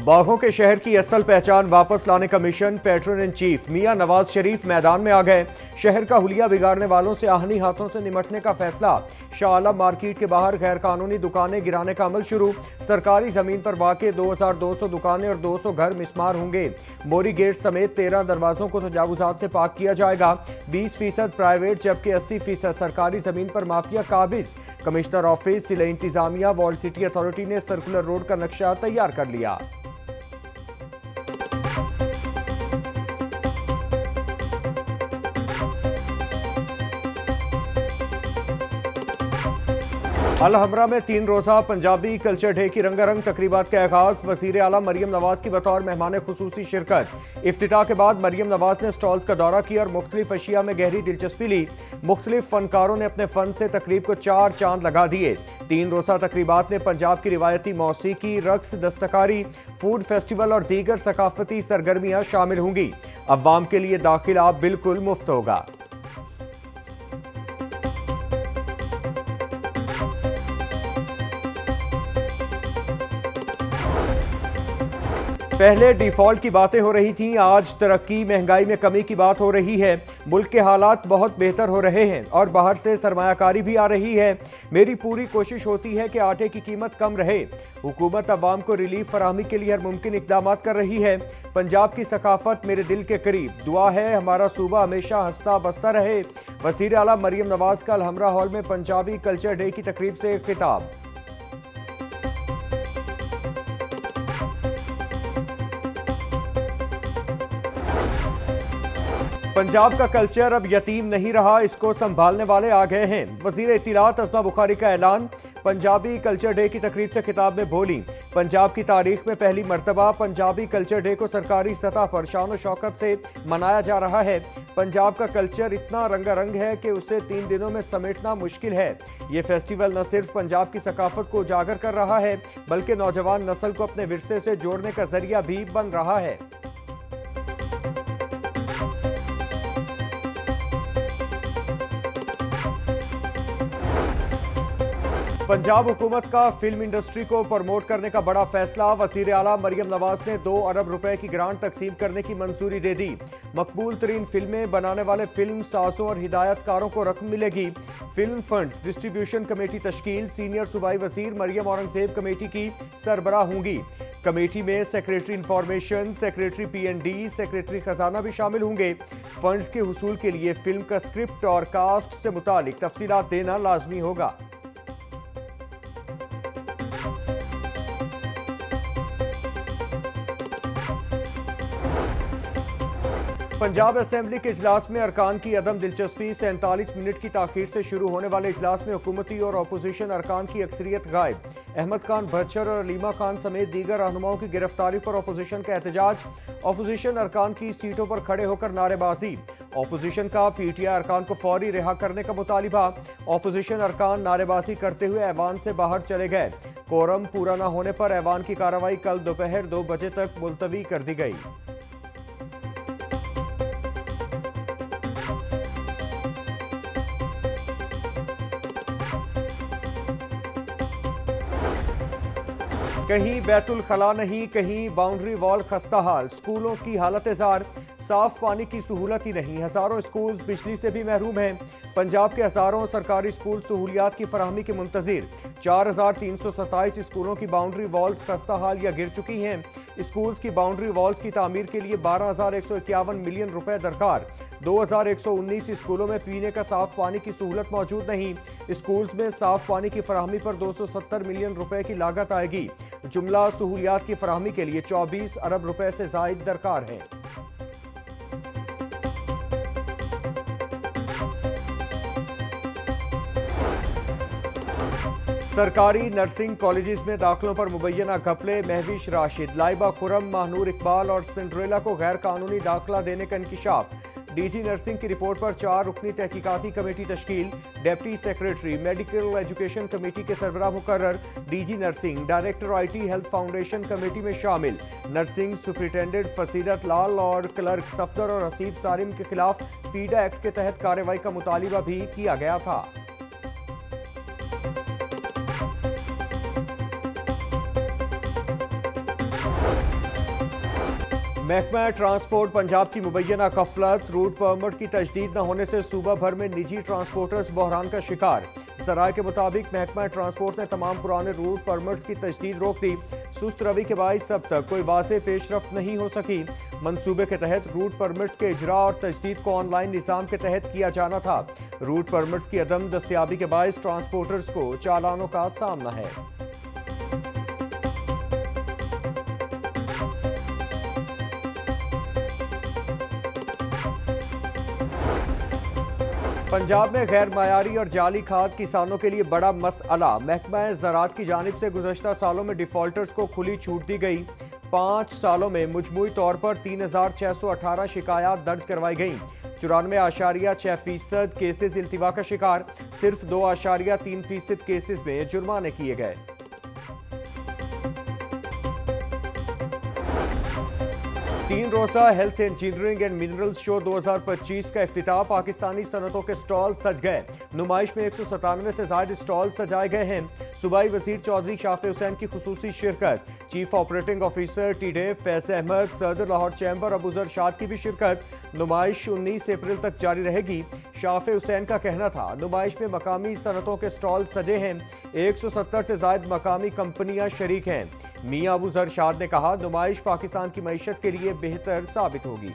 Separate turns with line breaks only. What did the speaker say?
बाघों के शहर की असल पहचान वापस लाने का मिशन पैट्रन इन चीफ मियां नवाज शरीफ मैदान में आ गए। शहर का हुलिया बिगाड़ने वालों से आहनी हाथों से निपटने का फैसला। शाह आलम मार्केट के बाहर गैर कानूनी दुकानें गिराने का अमल शुरू। सरकारी जमीन पर वाक़ 2200 दुकानें और 200 घर मिसमार होंगे। मोरी गेट समेत 13 दरवाजों को तजावुजात से पाक किया जाएगा। 20% प्राइवेट जबकि 80% सरकारी जमीन पर माफिया काबिज। कमिश्नर ऑफिस जिला इंतजामिया वर्ल्ड सिटी अथॉरिटी ने सर्कुलर रोड का नक्शा तैयार कर लिया। अल-हमरा में 3 रोज़ा पंजाबी कल्चर डे की रंगारंग तकरीबात का आगाज। वज़ीर आला मरियम नवाज की बतौर मेहमान खुसूसी शिरकत। इफ्तिताह के बाद मरियम नवाज ने स्टॉल्स का दौरा किया और मुख्तलिफ अशिया में गहरी दिलचस्पी ली। मुख्तलिफ फनकारों ने अपने फन से तकरीब को 4 चांद लगा दिए। 3 रोज़ा तकरीबात में पंजाब की रिवायती मौसीकी, रक्स, दस्तकारी, फूड फेस्टिवल और दीगर सकाफती सरगर्मियां शामिल होंगी। अवाम के लिए दाखिला बिल्कुल मुफ्त होगा। पहले डिफॉल्ट की बातें हो रही थीं, आज तरक्की महंगाई में कमी की बात हो रही है। मुल्क के हालात बहुत बेहतर हो रहे हैं और बाहर से सरमायाकारी भी आ रही है। मेरी पूरी कोशिश होती है कि आटे की कीमत कम रहे। हुकूमत अवाम को रिलीफ फराहमी के लिए हर मुमकिन इकदाम कर रही है। पंजाब की सकाफत मेरे दिल के करीब। दुआ है हमारा सूबा हमेशा हंसता बसता रहे। वज़ीर आला मरियम नवाज का अल-हमरा हॉल में पंजाबी कल्चर डे की तकरीब से खिताब। पंजाब का कल्चर अब यतीम नहीं रहा, इसको संभालने वाले आ गए हैं। वज़ीर इत्तिलात अस्मा बुखारी का ऐलान। पंजाबी कल्चर डे की तकरीब से खिताब में बोली, पंजाब की तारीख में पहली मर्तबा पंजाबी कल्चर डे को सरकारी सतह पर शान और शौकत से मनाया जा रहा है। पंजाब का कल्चर इतना रंगारंग है कि उसे 3 दिनों में समेटना मुश्किल है। ये फेस्टिवल न सिर्फ पंजाब की सकाफत को उजागर कर रहा है बल्कि नौजवान नस्ल को अपने विरसे से जोड़ने का जरिया भी बन रहा है। पंजाब हुकूमत का फिल्म इंडस्ट्री को प्रमोट करने का बड़ा फैसला। वज़ीर आला मरियम नवाज ने 2 अरब रुपए की ग्रांट तकसीम करने की मंजूरी दे दी। मकबूल तरीन फिल्में बनाने वाले फिल्म साजों और हिदायतकारों को रकम मिलेगी। फिल्म फंड्स डिस्ट्रीब्यूशन कमेटी तश्कील। सीनियर सूबाई वजीर मरियम औरंगजेब कमेटी की सरबराह होंगी। कमेटी में secretary information, secretary PND, secretary खजाना भी शामिल होंगे। फंड्स के हुसूल के लिए फिल्म का स्क्रिप्ट और कास्ट से मुतालिक तफसीलात देना लाजमी होगा। पंजाब असेंबली के इजलास में अरकान की अदम दिलचस्पी। 47 मिनट की ताखीर से शुरू होने वाले इजलास में हुकूमती और अपोजिशन अरकान की अक्सरियत गायब। अहमद खान भच्चर और अलीमा खान समेत दीगर रहनुमाओं की गिरफ्तारी पर अपोजिशन का एहतजाज। अपोजिशन अरकान की सीटों पर खड़े होकर नारेबाजी। अपोजिशन का PTI अरकान को फौरी रिहा करने का मुतालिबा। अपोजिशन अरकान नारेबाजी करते हुए ऐवान से बाहर चले गए। कोरम पूरा न होने पर ऐवान की कार्रवाई कल दोपहर 2 बजे तक मुलतवी कर दी गई। कहीं बैतुल खला नहीं, कहीं बाउंड्री वॉल खस्ता हाल। स्कूलों की हालत जार, साफ पानी की सहूलत ही नहीं। हजारों स्कूल बिजली से भी महरूम हैं। पंजाब के हजारों सरकारी स्कूल सहूलियात की फराहमी के मुंतजिर। 4327 स्कूलों की बाउंड्री वॉल्स खस्ता हाल या गिर चुकी हैं। स्कूल्स की बाउंड्री वॉल्स की तामीर के लिए 12,151 मिलियन रुपए दरकार। 2119 स्कूलों में पीने का साफ पानी की सहूलत मौजूद नहीं। स्कूल्स में साफ पानी की फराहमी पर 270 मिलियन रुपए की लागत आएगी। जुमला सहूलियात की फराहमी के लिए 24 अरब रुपए से जायद दरकार है। सरकारी नर्सिंग कॉलेजेस में दाखिलों पर मुबैना घपले। महविश राशिद, लाइबा खुरम, महानूर इकबाल और सिंड्रेला को गैर कानूनी दाखिला देने का इंकिशाफ। DG नर्सिंग की रिपोर्ट पर 4 रुकनी तहकीकाती कमेटी तश्कील। Deputy secretary medical education committee के सरबराह मुकर्रर। DG nursing director IT health foundation committee में शामिल। नर्सिंग सुपरिटेंडेंट फसीलत लाल और क्लर्क सफदर और हसीब सारिम के खिलाफ पीडा एक्ट के तहत कार्रवाई का मुतालिबा भी किया गया था। महकमा ट्रांसपोर्ट पंजाब की मुबैना गफलत, रूट परमिट की तजदीद न होने से सूबा भर में निजी ट्रांसपोर्टर्स बहरान का शिकार। सराय के मुताबिक महकमा ट्रांसपोर्ट ने तमाम पुराने रूट परमिट्स की तजदीद रोक दी। सुस्त रवि के बाइस अब तक कोई वाज़ेह पेशरफ्त नहीं हो सकी। मंसूबे के तहत रूट परमिट्स के इजरा और तजदीद को ऑनलाइन निज़ाम के तहत किया जाना था। रूट परमिट्स की अदम दस्तियाबी के बाइस ट्रांसपोर्टर्स को चालानों का सामना है। पंजाब में गैर मायारी और जाली खाद किसानों के लिए बड़ा मसला। महकमा ज़राअत की जानिब से गुज़श्ता सालों में डिफॉल्टर्स को खुली छूट दी गई। 5 सालों में मुजमूई तौर पर 3618 शिकायत दर्ज करवाई गईं। 94.6% केसेस इल्तिवा का शिकार। सिर्फ 2.3% केसेस में जुर्माने किए गए। तीन रोज़ा health engineering and minerals show 2025 का इफ्तिताह। पाकिस्तानी सनतों के स्टॉल सज गए। नुमाइश में 197 से ज्यादा स्टॉल सजाए गए हैं। सूबाई वजीर चौधरी शाफे हुसैन की खुसूसी शिरकत। चीफ ऑपरेटिंग ऑफिसर टीडे फैज अहमद, सदर लाहौर चैम्बर अबू जर शाद की भी शिरकत। नुमाइश 19 अप्रैल तक जारी रहेगी। शाफे हुसैन का कहना था, नुमाइश में मकामी सनतों के स्टॉल सजे हैं। 170 से ज्यादा मकामी कंपनियां शरीक हैं। मियां अबू जर शाद ने कहा, नुमाइश पाकिस्तान की मईशत के लिए बेहतर साबित होगी।